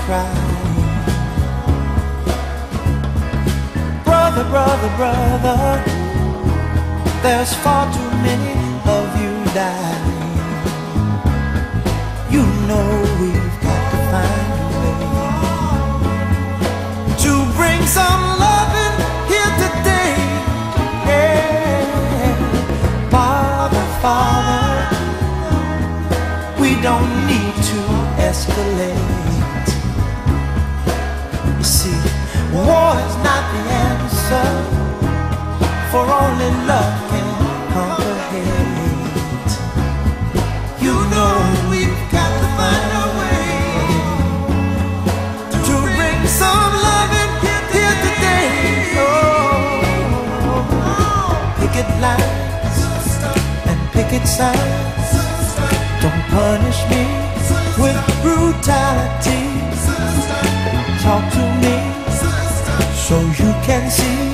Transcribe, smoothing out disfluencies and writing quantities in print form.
crying. Brother, brother, brother, there's far too many of you dying. You know we've got to find a way to bring some loving here today. Yeah. Father, Father, we don't need to escalate. You see, war is not the answer, for only love can conquer hate. You know we've got to find a way to bring some loving here today. Oh, picket lines and picket signs, don't punish me with brutality. Talk to me so you can see